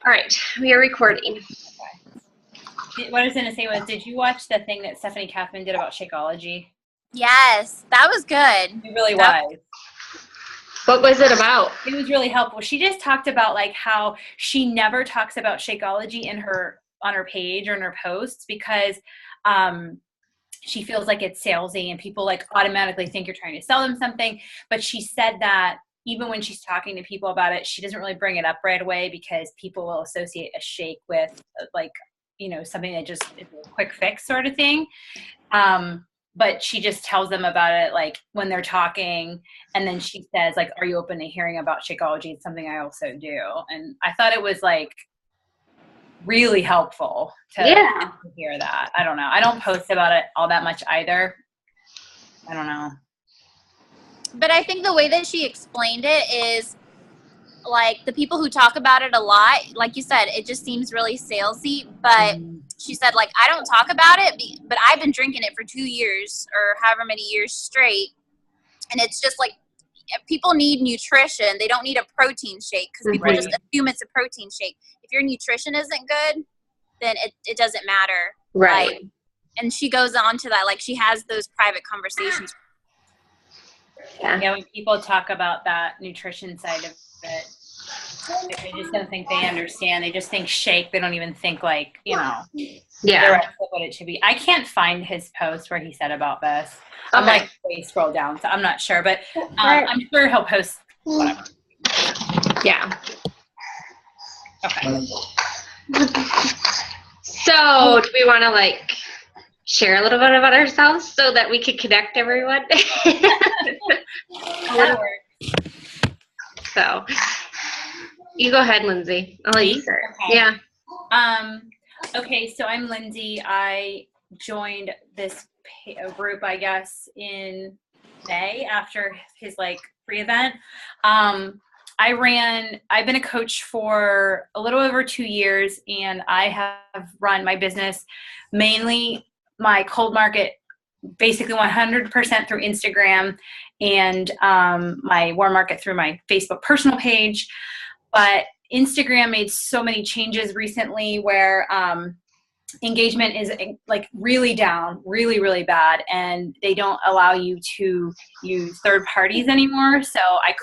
All right, we are recording. What I was going to say was, did you watch the thing that Stephanie Kaufman did about Shakeology? Yes, that was good. It really was. What was it about? It was really helpful. She just talked about like how she never talks about Shakeology on her page or in her posts because she feels like it's salesy and people like automatically think you're trying to sell them something. But she said that even when she's talking to people about it, she doesn't really bring it up right away because people will associate a shake with like, you know, something that just is a quick fix sort of thing. But she just tells them about it like when they're talking, and then she says like, are you open to hearing about Shakeology? It's something I also do. And I thought it was like really helpful to hear that. I don't know. I don't post about it all that much either. I don't know. But I think the way that she explained it is like the people who talk about it a lot, like you said, it just seems really salesy. But she said, like, I don't talk about it, but I've been drinking it for 2 years or however many years straight. And it's just like people need nutrition. They don't need a protein shake because people just assume it's a protein shake. If your nutrition isn't good, then it doesn't matter. Right. Like, and she goes on to that, like she has those private conversations. Yeah, when people talk about that nutrition side of it, they just don't think they understand. They just think shake. They don't even think like, you know, the rest of what it should be. I can't find his post where he said about this. Okay. I'm like, scroll down, so I'm not sure, but I'm sure he'll post whatever. Yeah. Okay. So, do we want to like share a little bit about ourselves so that we could connect everyone? That works. So, you go ahead, Lindsay. I'll let you start. Okay. Yeah. Okay, so I'm Lindsay. I joined this group, I guess, in May after his like free event. I've been a coach for a little over 2 years, and I have run my business mainly my cold market basically 100% through Instagram and my warm market through my Facebook personal page. But Instagram made so many changes recently where engagement is like really down, really, really bad. And they don't allow you to use third parties anymore. So I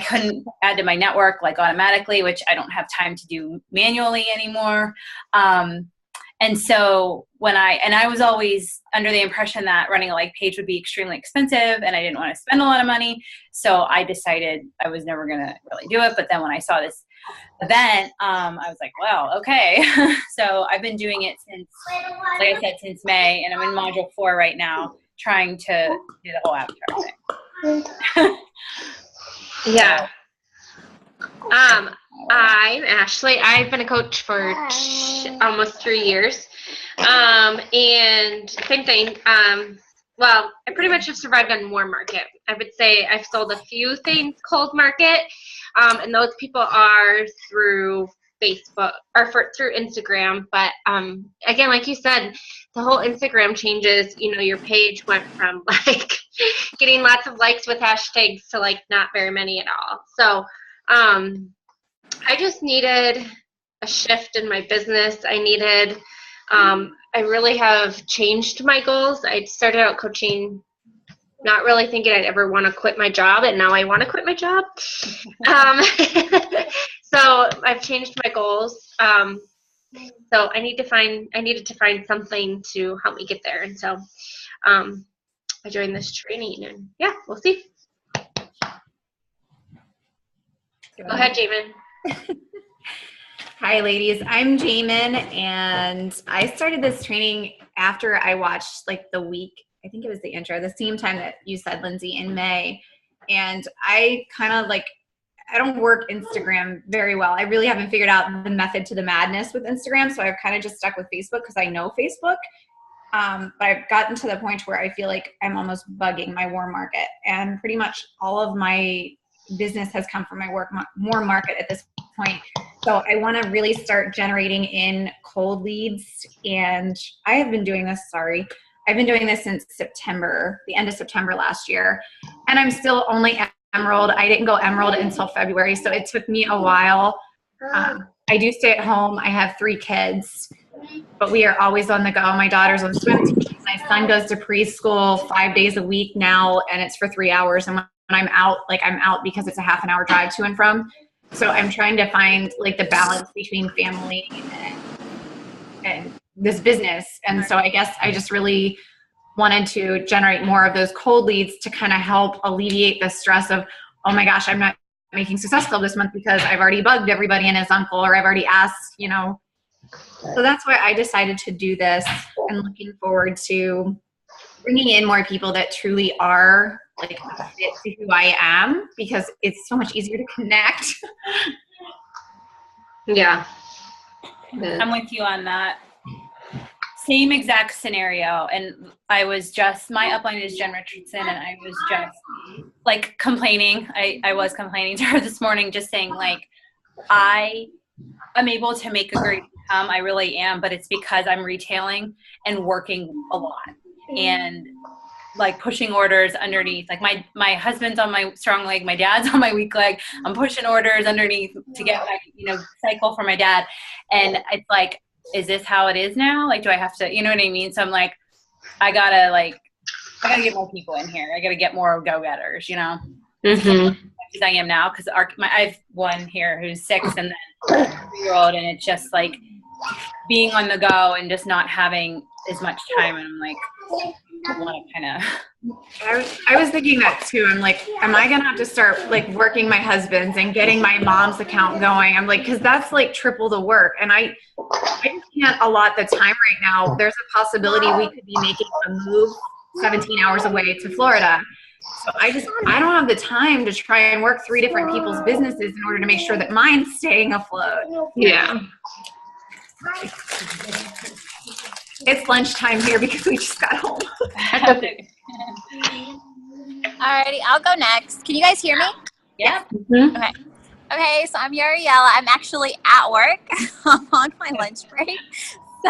couldn't add to my network like automatically, which I don't have time to do manually anymore. And so I was always under the impression that running a like page would be extremely expensive and I didn't want to spend a lot of money. So I decided I was never going to really do it. But then when I saw this event, I was like, well, okay. So I've been doing it since, like I said, since May, and I'm in module 4 right now, trying to do the whole avatar thing. Yeah. I'm Ashley. I've been a coach for almost 3 years. And same thing. Well, I pretty much have survived on warm market. I would say I've sold a few things cold market. And those people are through Facebook or through Instagram. But again, like you said, the whole Instagram changes, you know, your page went from like getting lots of likes with hashtags to like not very many at all. So I just needed a shift in my business. I really have changed my goals. I started out coaching not really thinking I'd ever want to quit my job, and now I want to quit my job. So I've changed my goals. So I needed to find something to help me get there. And so I joined this training, and yeah, we'll see. Go ahead, Jamin. Hi, ladies. I'm Jamin, and I started this training after I watched like the week, I think it was the intro, the same time that you said, Lindsay, in May. And I kind of like, I don't work Instagram very well. I really haven't figured out the method to the madness with Instagram, so I've kind of just stuck with Facebook because I know Facebook. But I've gotten to the point where I feel like I'm almost bugging my warm market, and pretty much all of my business has come from my warm market at this point. So I want to really start generating in cold leads, and I have been doing this, I've been doing this since September, the end of September last year, and I'm still only Emerald. I didn't go Emerald until February, so it took me a while I do stay at home. I have 3 kids, but we are always on the go. My daughter's on swim team. My son goes to preschool 5 days a week now, and it's for 3 hours. And when I'm out, I'm out because it's a half an hour drive to and from. So I'm trying to find the balance between family and this business. And so I guess I just really wanted to generate more of those cold leads to kind of help alleviate the stress of, oh my gosh, I'm not making Success Club this month because I've already bugged everybody and his uncle, or I've already asked, So that's why I decided to do this, and looking forward to bringing in more people that truly are a fit to who I am, because it's so much easier to connect. Yeah. I'm with you on that. Same exact scenario. And I was just, my upline is Jen Richardson, and I was just complaining. I was complaining to her this morning, just saying I am able to make a great income. I really am, but it's because I'm retailing and working a lot and pushing orders underneath. My husband's on my strong leg, my dad's on my weak leg. I'm pushing orders underneath to get my cycle for my dad. And it's is this how it is now? Do I have to, you know what I mean? So I'm I gotta get more people in here. I gotta get more go-getters, Mm-hmm. As I am now, because I have one here who's 6 and then a 3-year-old, and it's just being on the go and just not having as much time. And I want to kind of. I was thinking that too. I'm am I gonna have to start working my husband's and getting my mom's account going? I'm because that's triple the work, and I just can't allot the time right now. There's a possibility we could be making a move 17 hours away to Florida. So I don't have the time to try and work 3 different people's businesses in order to make sure that mine's staying afloat. Yeah. It's lunchtime here because we just got home. Alrighty, I'll go next. Can you guys hear me? Yeah. Mm-hmm. Okay, so I'm Yariella. I'm actually at work. I'm on my lunch break.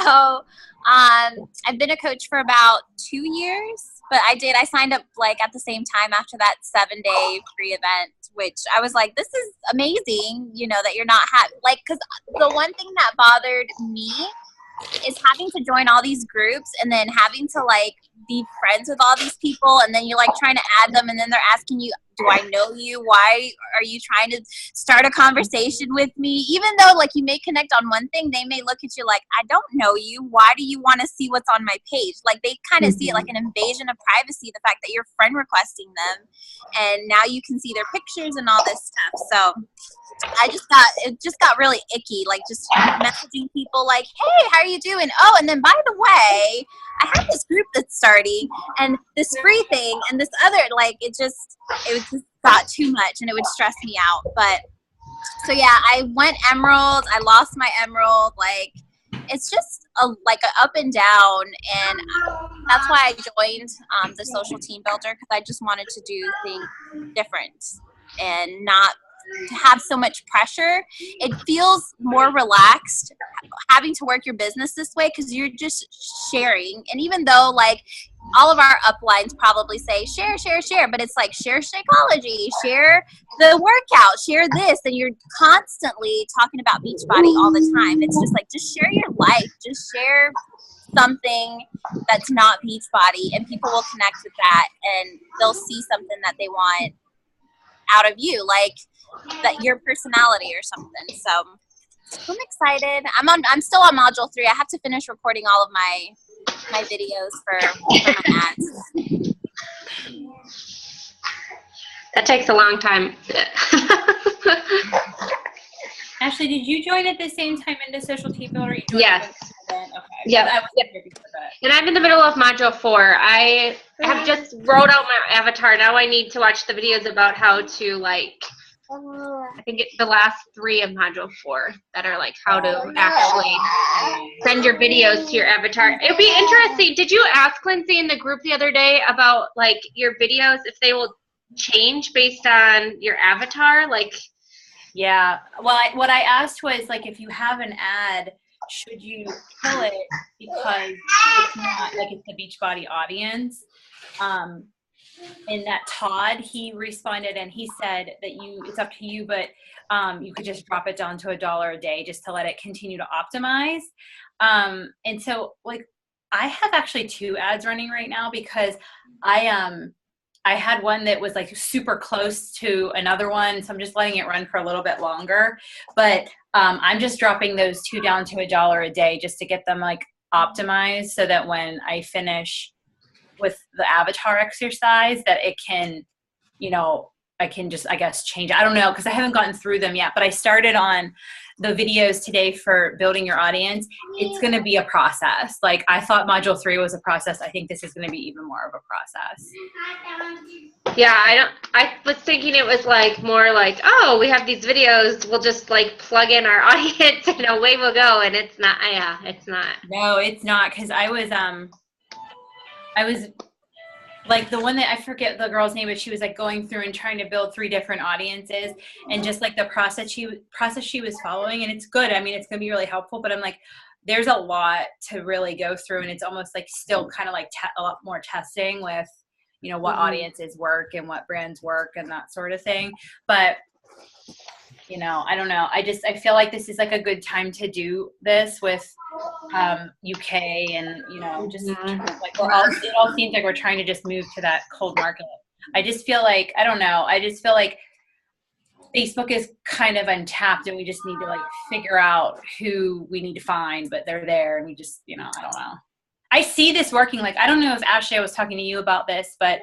So I've been a coach for about 2 years, but I signed up at the same time after that 7-day free event, which I was this is amazing, that you're not because the one thing that bothered me is having to join all these groups and then having to be friends with all these people, and then you're trying to add them, and then they're asking you, do I know you? Why are you trying to start a conversation with me? Even though you may connect on one thing, they may look at you I don't know you. Why do you want to see what's on my page? They kind of see it an invasion of privacy, the fact that you're friend requesting them, and now you can see their pictures and all this stuff. So it just got really icky, just messaging people hey, how are you doing? Oh, and then by the way, I have this group that's starting, and this free thing, and this other, it just got too much, and it would stress me out. But so yeah, I went Emerald. I lost my Emerald. It's just a up and down, and that's why I joined the Social Team Builder, because I just wanted to do things different and not to have so much pressure. It feels more relaxed having to work your business this way, because you're just sharing. And even though all of our uplines probably say share, but it's share Shakeology, share the workout, share this, and you're constantly talking about Beachbody all the time. It's just share your life, just share something that's not Beachbody, and people will connect with that, and they'll see something that they want out of you, that your personality or something. So I'm excited. I'm still on module 3. I have to finish recording all of my videos for my ads. That takes a long time. Ashley, did you join at the same time in the Social Team Builder? Yes. Okay. Yeah. And I'm in the middle of module 4. I have just wrote out my avatar. Now I need to watch the videos about how to I think it's the last 3 of module 4 that are how to actually send your videos to your avatar. It'd be interesting. Did you ask Lindsay in the group the other day about your videos, if they will change based on your avatar? Yeah. Well, what I asked was if you have an ad, should you kill it because it's not it's the Beachbody audience? And that Todd, he responded and he said that it's up to you, but you could just drop it down to $1 a day just to let it continue to optimize. And so like I have actually 2 ads running right now because I had one that was like super close to another one. So I'm just letting it run for a little bit longer, but I'm just dropping those 2 down to $1 a day just to get them like optimized so that when I finish with the avatar exercise that it can, you know, I can just, I guess, change. I don't know, because I haven't gotten through them yet, but I started on the videos today for building your audience. It's going to be a process. Like I thought module 3 was a process. I think this is going to be even more of a process. Yeah, I was thinking it was like more like, oh, we have these videos, we'll just like plug in our audience and away we'll go. And it's not, yeah, it's not. No, it's not. Cause I was like the one that I forget the girl's name, but she was like going through and trying to build 3 different audiences and just like the process she was following. And it's good. I mean, it's going to be really helpful, but I'm like, there's a lot to really go through. And it's almost like still kind of like a lot more testing with, you know, what audiences work and what brands work and that sort of thing. But, you know, I don't know. I feel like this is like a good time to do this with UK and, you know, just like it all seems like we're trying to just move to that cold market. I just feel like, I don't know. I just feel like Facebook is kind of untapped and we just need to like figure out who we need to find, but they're there and we just, you know, I don't know. I see this working. Like, I don't know if Ashley, I was talking to you about this, but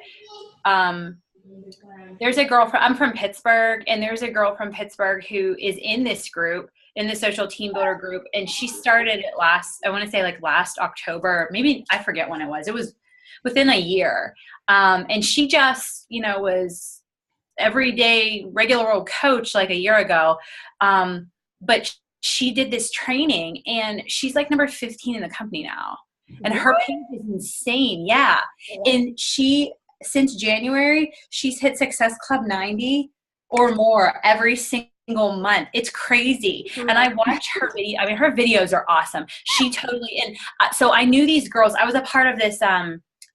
there's a girl I'm from Pittsburgh, and there's a girl from Pittsburgh who is in this group, in the social team builder group. And she started it last October, maybe I forget when it was within a year. And she just, you know, was everyday regular old coach like a year ago. But she did this training and she's like number 15 in the company now. And her page is insane. Yeah. And since January, she's hit Success Club 90 or more every single month. It's crazy. And I watch her video. I mean, her videos are awesome. She totally, and so I knew these girls. I was a part of this,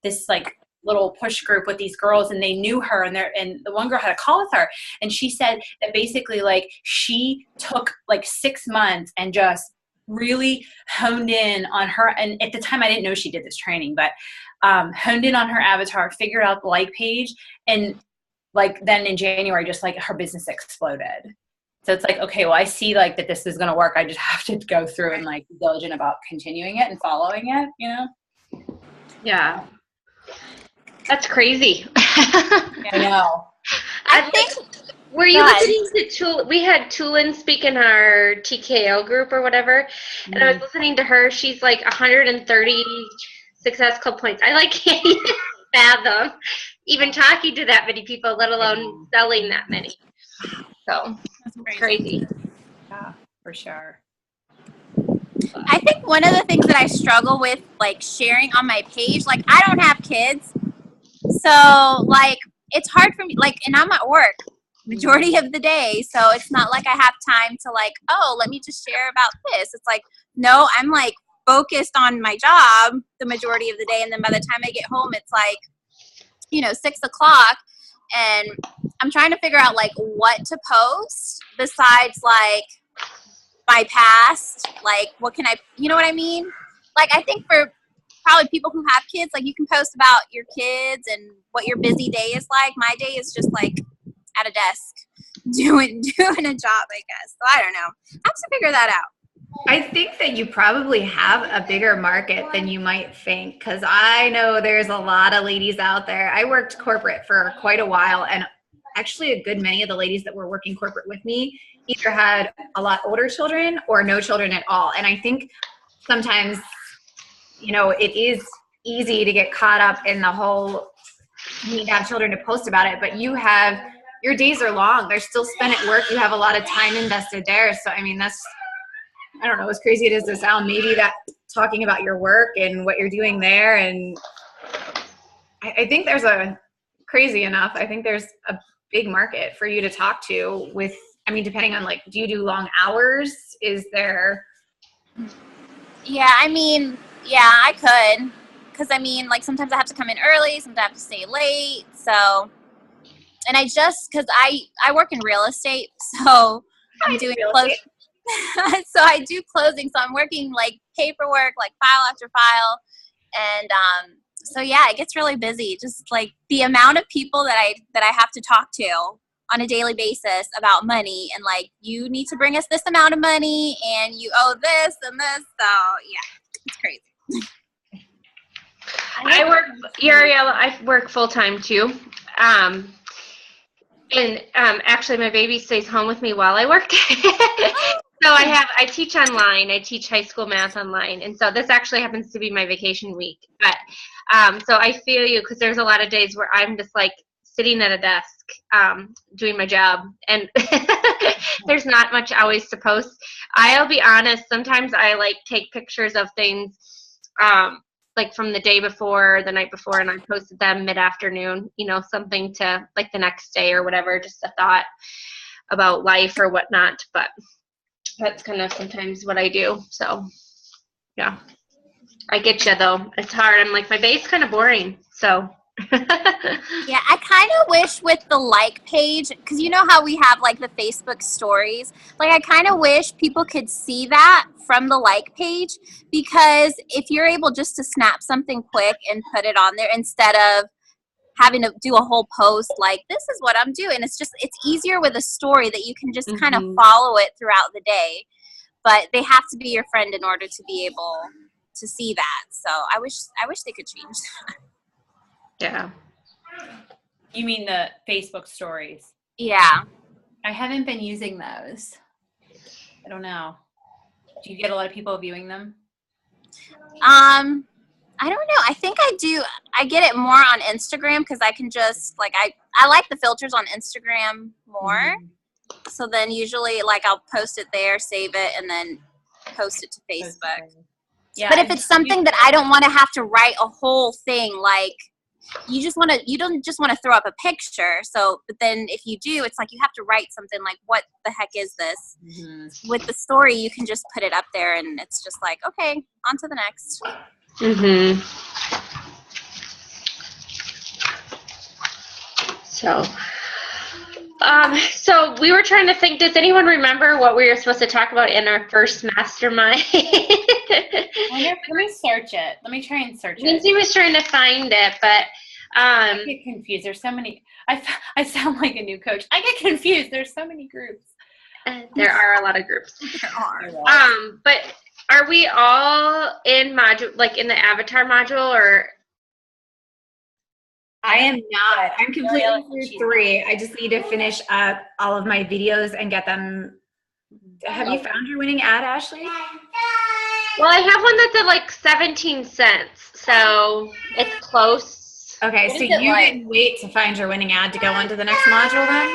this like little push group with these girls, and they knew her, and the one girl had a call with her, and she said that basically like she took like 6 months and just really honed in on her. And at the time I didn't know she did this training, but honed in on her avatar, figured out the like page, and like then in January, just like her business exploded. So it's like, okay, well, I see like that this is going to work. I just have to go through and like be diligent about continuing it and following it, you know? Yeah. That's crazy. I know. I think. Were you listening to we had Tulin speak in our TKO group or whatever, and I was listening to her. She's like 130 Success Club points. I like can't even fathom even talking to that many people, let alone selling that many. So it's crazy. Yeah, for sure. I think one of the things that I struggle with, like sharing on my page, like I don't have kids, so like it's hard for me. Like, and I'm at work majority of the day, so it's not like I have time to like, oh, let me just share about this. It's like, no, I'm like focused on my job the majority of the day, and then by the time I get home, it's like, you know, 6 o'clock, and I'm trying to figure out like what to post besides like my past, like what can I, you know what I mean? Like I think for probably people who have kids, like you can post about your kids and what your busy day is like. My day is just like at a desk doing a job, I guess. So I don't know. I have to figure that out. I think that you probably have a bigger market than you might think, because I know there's a lot of ladies out there. I worked corporate for quite a while, and actually a good many of the ladies that were working corporate with me either had a lot older children or no children at all. And I think sometimes, you know, it is easy to get caught up in the whole you need to have children to post about it, but your days are long. They're still spent at work. You have a lot of time invested there. So, I mean, that's, I don't know, as crazy it is to sound, maybe that talking about your work and what you're doing there. And I think there's crazy enough, I think there's a big market for you to talk to with, I mean, depending on like, do you do long hours? Is there? Yeah, I mean, yeah, I could. Because, I mean, like sometimes I have to come in early, sometimes I have to stay late. So, and because I work in real estate, so I'm doing closing. So I do closing. So I'm working like paperwork, like file after file. And so yeah, it gets really busy. Just like the amount of people that I have to talk to on a daily basis about money, and like, you need to bring us this amount of money and you owe this and this. So yeah, it's crazy. I work full time too. And actually my baby stays home with me while I work. So I teach online. I teach high school math online. And so this actually happens to be my vacation week. But so I feel you, because there's a lot of days where I'm just like sitting at a desk doing my job. And there's not much always to post. I'll be honest, sometimes I like take pictures of things like from the day before, the night before, and I posted them mid-afternoon, something to like the next day or whatever, just a thought about life or whatnot. But that's kind of sometimes what I do. So yeah, I get you though. It's hard. I'm like, my day's kind of boring. So yeah, I kind of wish with the like page, because you know how we have like the Facebook stories, like I kind of wish people could see that from the like page, because if you're able just to snap something quick and put it on there instead of having to do a whole post like, this is what I'm doing, it's easier with a story that you can just kind of follow it throughout the day. But they have to be your friend in order to be able to see that. So I wish they could change that. Yeah. You mean the Facebook stories? Yeah. I haven't been using those. I don't know. Do you get a lot of people viewing them? I don't know. I think I do. I get it more on Instagram, because I can just like, I like the filters on Instagram more. So then usually like I'll post it there, save it, and then post it to Facebook. Yeah. But if it's something that I don't want to have to write a whole thing, like you don't just want to throw up a picture. So, but then if you do, it's like you have to write something like, what the heck is this? With the story, you can just put it up there, and it's just like, okay, on to the next. So we were trying to think, does anyone remember what we were supposed to talk about in our first mastermind? Let me search it. Let me try and search it. Lindsay was trying to find it, but I get confused. There's so many. I sound like a new coach. I get confused. There's so many groups. There are a lot of groups. There are. But are we all in module, like in the avatar module, or? I am not. I'm completely through 3. I just need to finish up all of my videos and get them. Have you found your winning ad, Ashley? Well, I have one that's at like 17 cents, so it's close. Okay, so you didn't wait to find your winning ad to go on to the next module then?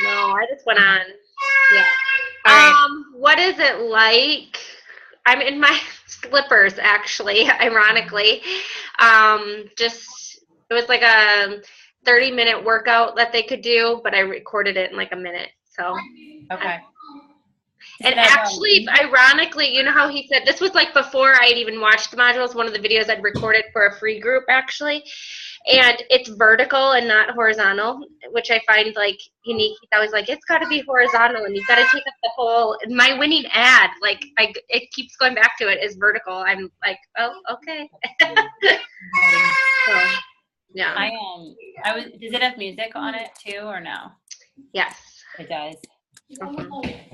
No, I just went on. Yeah. All right. What is it like? I'm in my slippers, actually, ironically. It was like a 30-minute workout that they could do, but I recorded it in like a minute. So. Okay. And actually, ironically, you know how he said, this was like before I had even watched the modules, one of the videos I'd recorded for a free group, actually. And it's vertical and not horizontal, which I find like unique. He's always like, it's got to be horizontal, and you've got to take up the whole. My winning ad, like it keeps going back to it, is vertical. I'm like, oh, okay. So, yeah. Does it have music on it too, or no? Yes. It does.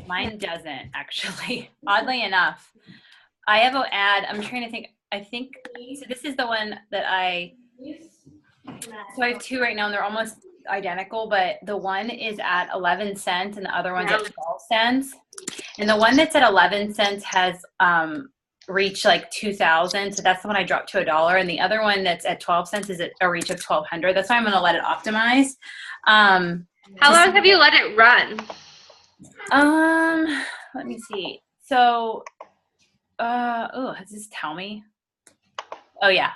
Mine doesn't, actually. Oddly enough, I have an ad. I'm trying to think. I think so. This is the one that So I have 2 right now, and they're almost identical. But the one is at 11 cents, and the other one's at 12 cents. And the one that's at 11 cents has reached like 2,000. So that's the one I dropped to $1. And the other one that's at 12 cents is at a reach of 1,200. That's why I'm going to let it optimize. How long have you let it run? Let me see. So, does this tell me? Oh yeah.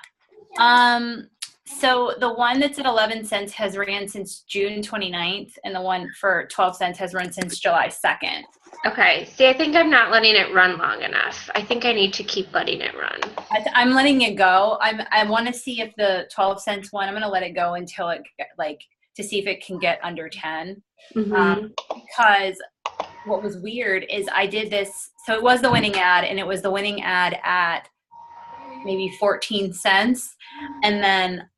So the one that's at 11 cents has ran since June 29th, and the one for 12 cents has run since July 2nd. Okay. See, I think I'm not letting it run long enough. I think I need to keep letting it run. I'm letting it go. I want to see if the 12 cents one, I'm going to let it go until it to see if it can get under 10. Because what was weird is I did this. So it was the winning ad, and it was the winning ad at maybe 14 cents. And then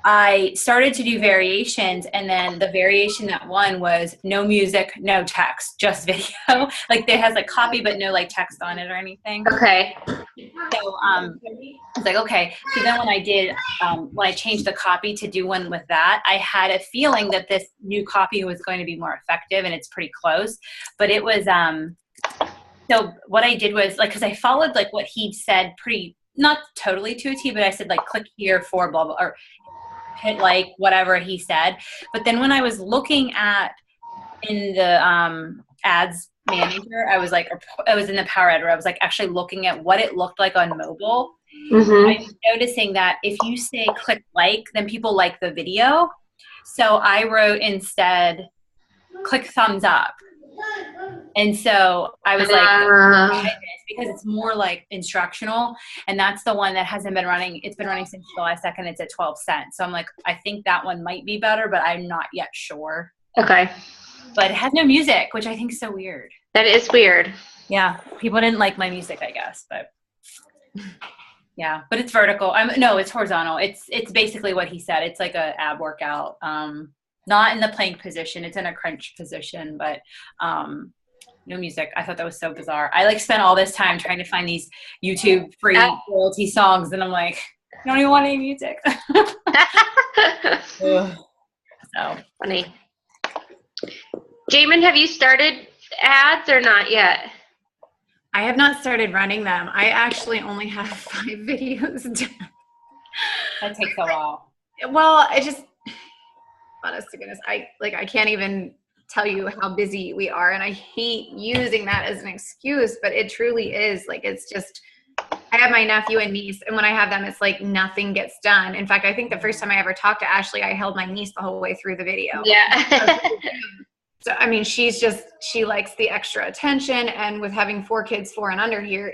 I started to do variations, and then the variation that won was no music, no text, just video. Like it has like copy, but no like text on it or anything. Okay. So I was like, okay. So then when I did, when I changed the copy to do one with that, I had a feeling that this new copy was going to be more effective, and it's pretty close. But it was, so what I did was like, cause I followed like what he said pretty, not totally to a T, but I said like, click here for blah, blah, or hit like whatever he said. But then when I was looking at in the ads manager, I was like, I was in the power editor, I was like actually looking at what it looked like on mobile. Mm-hmm. I'm noticing that if you say click like, then people like the video. So I wrote instead click thumbs up. And so I was like, because it's more like instructional, and that's the one that hasn't been running. It's been running since July 2nd. It's at 12 cents. So I'm like, I think that one might be better, but I'm not yet sure. Okay. But it has no music, which I think is so weird. That is weird. Yeah. People didn't like my music, I guess, but yeah, but it's vertical. No, it's horizontal. It's basically what he said. It's like a ab workout. Not in the plank position. It's in a crunch position, but no music. I thought that was so bizarre. I like spent all this time trying to find these YouTube free royalty songs, and I'm like, I don't even want any music. So funny. Jamin, have you started ads or not yet? I have not started running them. I actually only have 5 videos done. That takes a while. Well, honest to goodness, I can't even tell you how busy we are, and I hate using that as an excuse, but it truly is. Like, it's just, I have my nephew and niece, and when I have them, it's like nothing gets done. In fact, I think the first time I ever talked to Ashley, I held my niece the whole way through the video. Yeah. So, I mean, she likes the extra attention, and with having 4 kids, 4 and under here,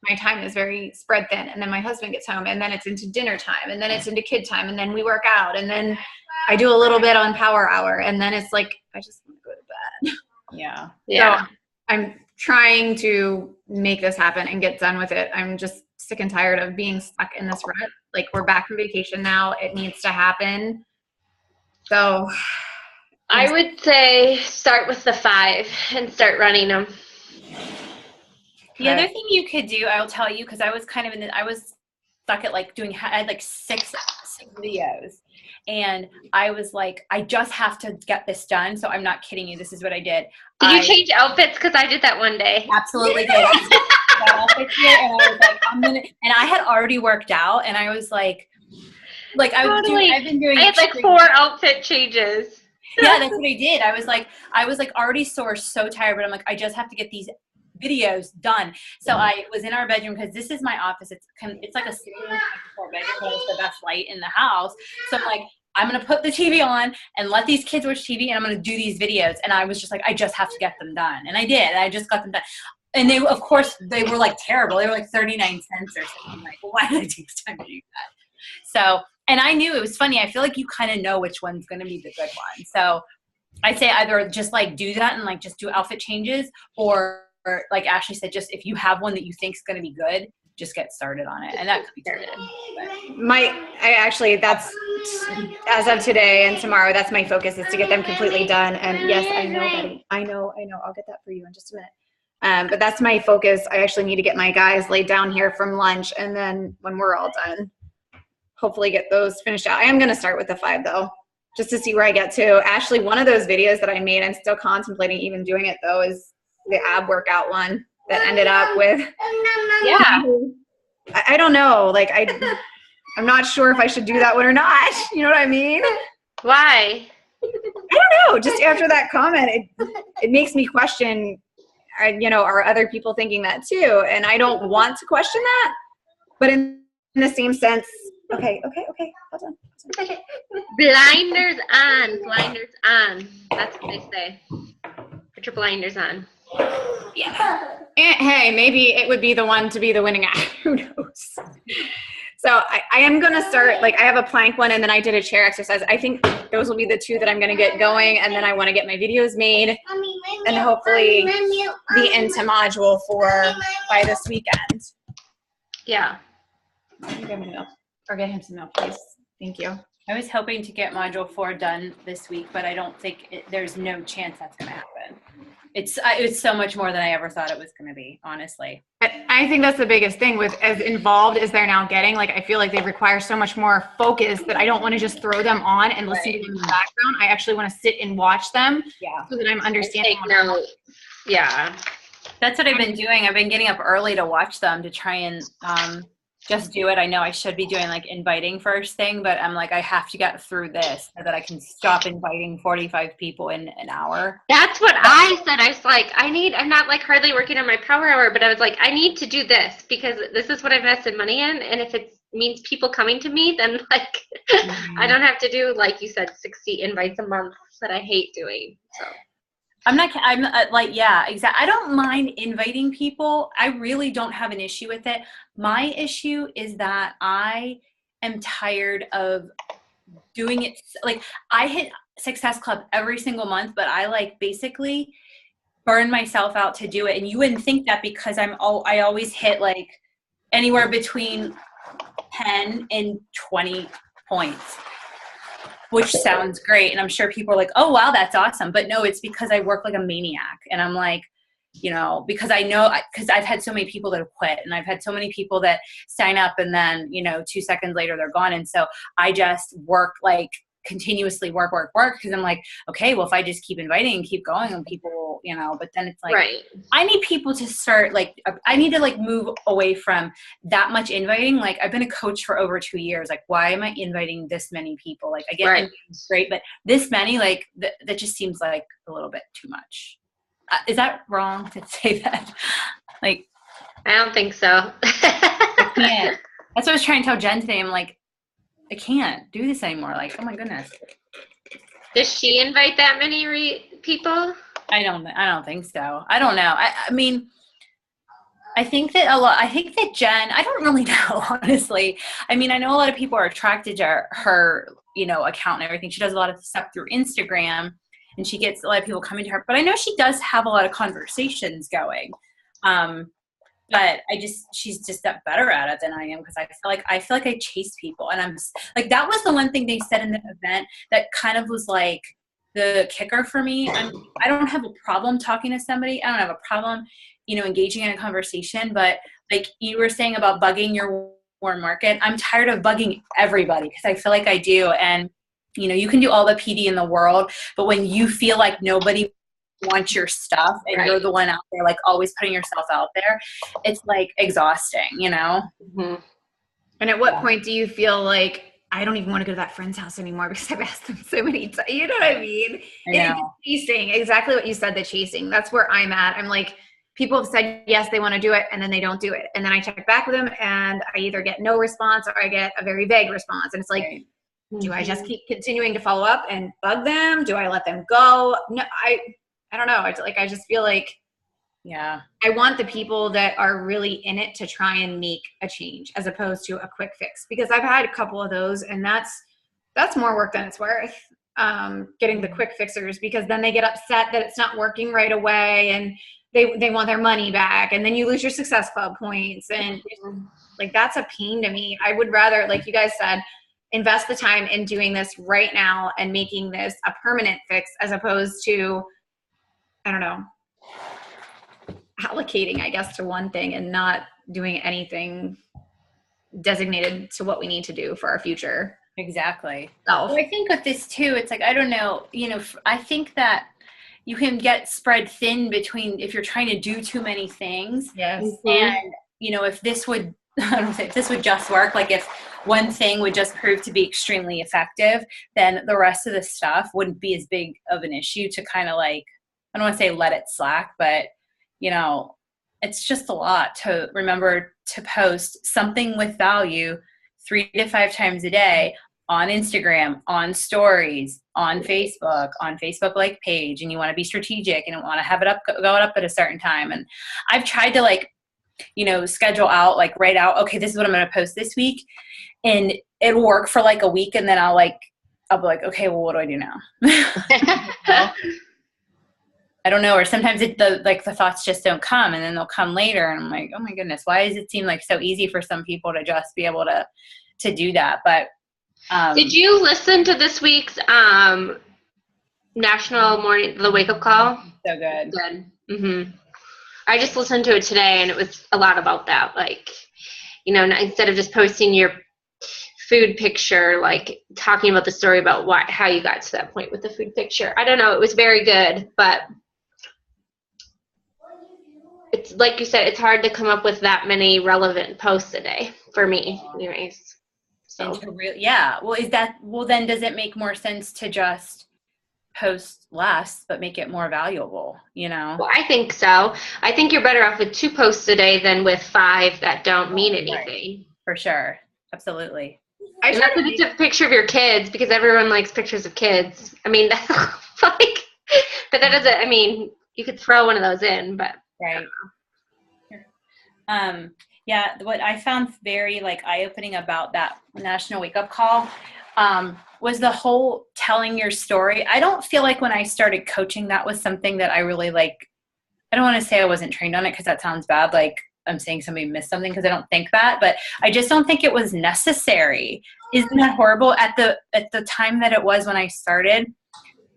my time is very spread thin. And then my husband gets home, and then it's into dinner time, and then it's into kid time, and then we work out, and then I do a little bit on power hour, and then it's like, I just want to go to bed. Yeah. Yeah. So I'm trying to make this happen and get done with it. I'm just sick and tired of being stuck in this rut. Like, we're back from vacation now. It needs to happen. So I would say start with the 5 and start running them. The other thing you could do, I'll tell you, because I was kind of I was stuck at like I had like 6 videos, and I was like, I just have to get this done. So I'm not kidding you. This is what I did. Did you change outfits? Because I did that one day. Absolutely did. I outfit here, and I was like, and I had already worked out, and I was like I've been doing. I had like 4 outfit changes. Yeah, that's what I did. I was like already sore, so tired, but I'm like, I just have to get these videos done. So I was in our bedroom, because this is my office. It's like a 4 bedroom, but it's the best light in the house. So I'm like, I'm going to put the TV on and let these kids watch TV, and I'm going to do these videos. And I was just like, I just have to get them done. And I did. And I just got them done. And they, of course, they were like terrible. They were like 39 cents or something. I'm like, well, why did I take the time to do that? So, and I knew it was funny. I feel like you kind of know which one's going to be the good one. So I'd say either just like do that and like just do outfit changes, or like Ashley said, just if you have one that you think is going to be good, just get started on it. And that could be started. That's as of today and tomorrow, that's my focus, is to get them completely done. And yes, I know, buddy. I know. I'll get that for you in just a minute. But that's my focus. I actually need to get my guys laid down here from lunch, and then when we're all done, hopefully get those finished out. I am going to start with the 5 though, just to see where I get to. Ashley, one of those videos that I made, I'm still contemplating even doing it though, is the ab workout one that ended up with. Yeah. I don't know. Like, I'm not sure if I should do that one or not. You know what I mean? Why? I don't know. Just after that comment, it makes me question, are other people thinking that too? And I don't want to question that, but in the same sense, okay. Hold on. Okay. Blinders on. That's what they say. Put your blinders on. Yeah. And hey, maybe it would be the one to be the winning ad. Who knows? So I am going to start, like, I have a plank one, and then I did a chair exercise. I think those will be the 2 that I'm going to get going, and then I want to get my videos made. and hopefully be into module 4 by this weekend. Yeah. Give him milk, or get him some milk, please. Thank you. I was hoping to get module 4 done this week, but I don't think there's no chance that's going to happen. It's so much more than I ever thought it was going to be, honestly. I think that's the biggest thing with as involved as they're now getting. Like, I feel like they require so much more focus that I don't want to just throw them on and listen to them in the background. I actually want to sit and watch them so that I'm understanding. Take notes. Yeah. That's what I've been doing. I've been getting up early to watch them to try and just do it. I know I should be doing like inviting first thing, but I'm like, I have to get through this so that I can stop inviting 45 people in an hour. That's what I said. I was like, I'm not like hardly working on my power hour, but I was like, I need to do this because this is what I've invested money in. And if it means people coming to me, then like, I don't have to do, like you said, 60 invites a month that I hate doing. So. I'm yeah, exactly. I don't mind inviting people. I really don't have an issue with it. My issue is that I am tired of doing it. Like, I hit Success Club every single month, but I like basically burn myself out to do it. And you wouldn't think that because I always hit like anywhere between 10 and 20 points. Which sounds great. And I'm sure people are like, oh, wow, that's awesome. But no, it's because I work like a maniac. And I'm like, because because I've had so many people that have quit, and I've had so many people that sign up and then, 2 seconds later they're gone. And so I just work like continuously work because I'm like, okay, well, if I just keep inviting and keep going and people, but then it's like, right. I need people to start like, I need to like move away from that much inviting. Like, I've been a coach for over 2 years. Like, why am I inviting this many people? Like, I get it's great, but this many, like that just seems like a little bit too much. Is that wrong to say that? Like, I don't think so. I can't. That's what I was trying to tell Jen today. I'm like, I can't do this anymore. Like, oh my goodness. Does she invite that many people? I don't think so. I don't know. I mean, I think that Jen, I don't really know, honestly. I mean, I know a lot of people are attracted to her, account and everything. She does a lot of stuff through Instagram, and she gets a lot of people coming to her. But I know she does have a lot of conversations going. But she's just better at it than I am, because I feel like I chase people, and I'm like, that was the one thing they said in the event that kind of was like the kicker for me. I don't have a problem talking to somebody. I don't have a problem, engaging in a conversation, but like you were saying about bugging your warm market, I'm tired of bugging everybody because I feel like I do. And, you can do all the PD in the world, but when you feel like nobody wants your stuff and you're the one out there, like always putting yourself out there, it's like exhausting, Mm-hmm. And at what point do you feel like, I don't even want to go to that friend's house anymore because I've asked them so many times? You know what I mean? I know. It's chasing, exactly what you said, the chasing. That's where I'm at. I'm like, people have said yes, they want to do it, and then they don't do it. And then I check back with them, and I either get no response or I get a very vague response. And it's like, do I just keep continuing to follow up and bug them? Do I let them go? No, I don't know. It's like, I just feel like, I want the people that are really in it to try and make a change as opposed to a quick fix, because I've had a couple of those, and that's more work than it's worth. Getting the quick fixers, because then they get upset that it's not working right away, and they want their money back, and then you lose your Success Club points, and like, that's a pain to me. I would rather, like you guys said, invest the time in doing this right now and making this a permanent fix, as opposed to, I don't know, allocating, I guess, to one thing and not doing anything designated to what we need to do for our future. Exactly. Well, I think with this too, it's like, I don't know, I think that you can get spread thin between, if you're trying to do too many things. Yes. And, if this would, I don't say if this would just work, like if one thing would just prove to be extremely effective, then the rest of the stuff wouldn't be as big of an issue to kind of like, I don't want to say let it slack, but it's just a lot to remember to post something with value 3 to 5 times a day on Instagram, on stories, on Facebook like page, and you want to be strategic and want to have it going up at a certain time. And I've tried to like, schedule out, like write out, okay, this is what I'm going to post this week, and it'll work for like a week, and then I'll be like, okay, well, what do I do now? I don't know, or sometimes the thoughts just don't come, and then they'll come later, and I'm like, oh my goodness, why does it seem like so easy for some people to just be able to do that? But did you listen to this week's National Morning, the Wake Up Call? So good. Good. Mm-hmm. I just listened to it today, and it was a lot about that. Like, you know, instead of just posting your food picture, like talking about the story about how you got to that point with the food picture. I don't know. It was very good, but it's like you said, it's hard to come up with that many relevant posts a day for me, anyways. So Well, then does it make more sense to just post less but make it more valuable, you know? Well, I think so. I think you're better off with 2 posts a day than with 5 that don't mean anything. Right. For sure. Absolutely. And that's if it's a picture of your kids, because everyone likes pictures of kids. I mean, that's like, but that doesn't, I mean, you could throw one of those in, but. Right. Yeah, what I found very like eye-opening about that National Wake Up Call was the whole telling your story. I don't feel like when I started coaching, that was something that I really like. I don't want to say I wasn't trained on it, because that sounds bad. Like I'm saying somebody missed something, because I don't think that, but I just don't think it was necessary. Isn't that horrible? At the time that it was when I started,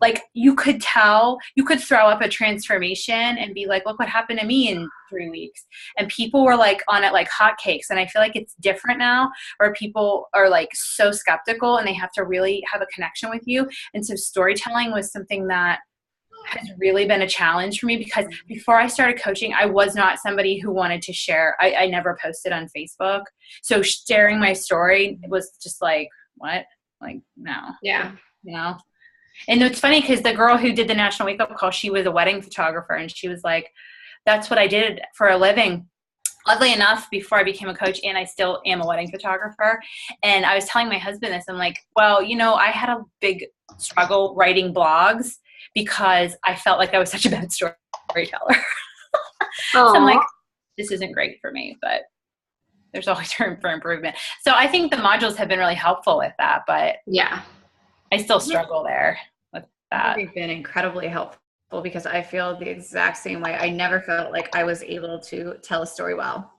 like you could throw up a transformation and be like, look what happened to me in 3 weeks. And people were like on it like hotcakes. And I feel like it's different now, where people are like so skeptical and they have to really have a connection with you. And so storytelling was something that has really been a challenge for me, because before I started coaching, I was not somebody who wanted to share. I never posted on Facebook. So sharing my story was just like, what? Like, no. Yeah. You know? And it's funny, because the girl who did the National Wake Up Call, she was a wedding photographer, and she was like, that's what I did for a living. Oddly enough, before I became a coach, and I still am a wedding photographer. And I was telling my husband this, I'm like, well, you know, I had a big struggle writing blogs because I felt like I was such a bad storyteller. So I'm like, this isn't great for me, but there's always room for improvement. So I think the modules have been really helpful with that, but yeah, I still struggle there with that. They've been incredibly helpful, because I feel the exact same way. I never felt like I was able to tell a story well,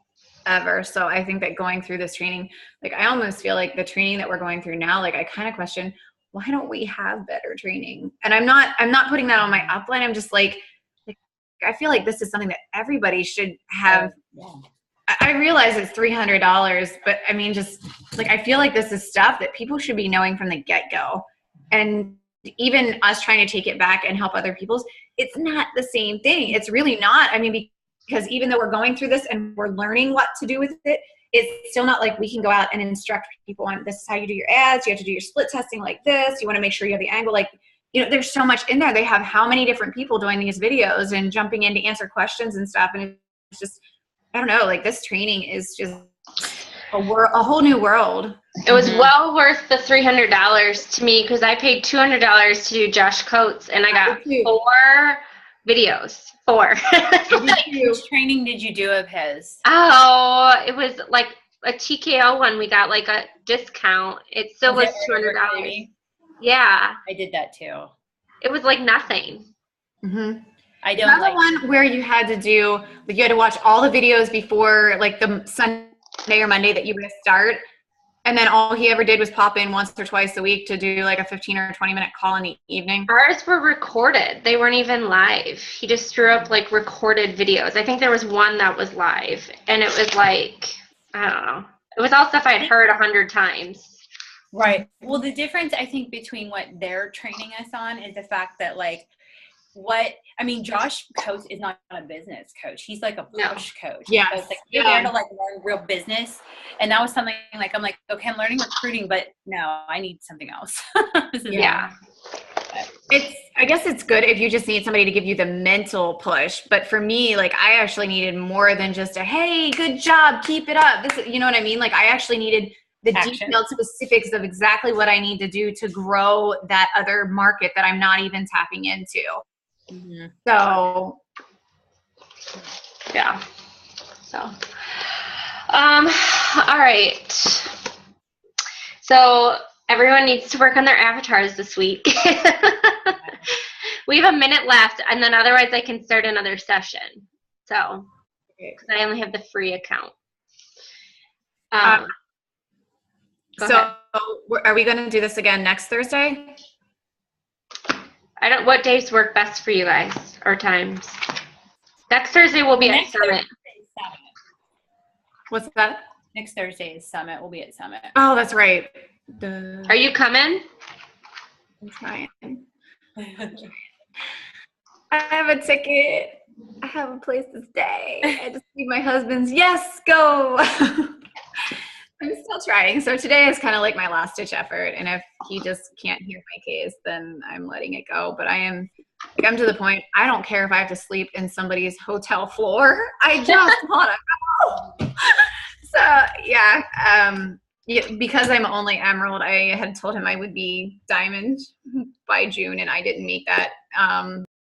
ever. So I think that going through this training, like I almost feel like the training that we're going through now, like I kind of question, why don't we have better training? And I'm not putting that on my upline. I'm just like I feel like this is something that everybody should have. Yeah. I realize it's $300, but I mean, just like, I feel like this is stuff that people should be knowing from the get-go. And even us trying to take it back and help other people's, it's not the same thing. It's really not. I mean, because even though we're going through this and we're learning what to do with it, it's still not like we can go out and instruct people on, this is how you do your ads. You have to do your split testing like this. You want to make sure you have the angle. Like, you know, there's so much in there. They have how many different people doing these videos and jumping in to answer questions and stuff. And it's just, I don't know, like this training is just a whole new world. It was well worth the $300 to me, because I paid $200 to do Josh Coates, and I got 4 videos. 4. Which training did you do of his? Oh, it was like a TKO one. We got like a discount. It still was $200. Yeah. I did that too. It was like nothing. Mm-hmm. I don't Another like one where you had to do, like you had to watch all the videos before like the Sunday or Monday that you were going to start. And then all he ever did was pop in once or twice a week to do like a 15 or 20-minute call in the evening. Ours were recorded. They weren't even live. He just threw up like recorded videos. I think there was one that was live, and it was like, I don't know. It was all stuff I'd heard 100 times. Right. Well, the difference I think between what they're training us on is the fact that like Josh Coates is not a business coach. He's like a push coach. Yeah. So it's like you're there to like learn real business. And that was something like, I'm like, okay, I'm learning recruiting, but no, I need something else. I guess it's good if you just need somebody to give you the mental push. But for me, like I actually needed more than just a, hey, good job, keep it up. This, you know what I mean? Like I actually needed the detailed specifics of exactly what I need to do to grow that other market that I'm not even tapping into. Mm-hmm. So, yeah. So, all right. So everyone needs to work on their avatars this week. We have a minute left, and then otherwise I can start another session. So, because I only have the free account. Go ahead. Are we going to do this again next Thursday? What days work best for you guys or times? Next Thursday we'll be at Summit. What's that? Next Thursday is Summit. We'll be at Summit. Oh, that's right. Are you coming? I'm trying. I have a ticket. I have a place to stay. I just need my husband's yes, go. I'm still trying. So today is kind of like my last ditch effort. And if he just can't hear my case, then I'm letting it go. But I'm to the point, I don't care if I have to sleep in somebody's hotel floor. I just want to go. So yeah, because I'm only Emerald, I had told him I would be Diamond by June, and I didn't meet that.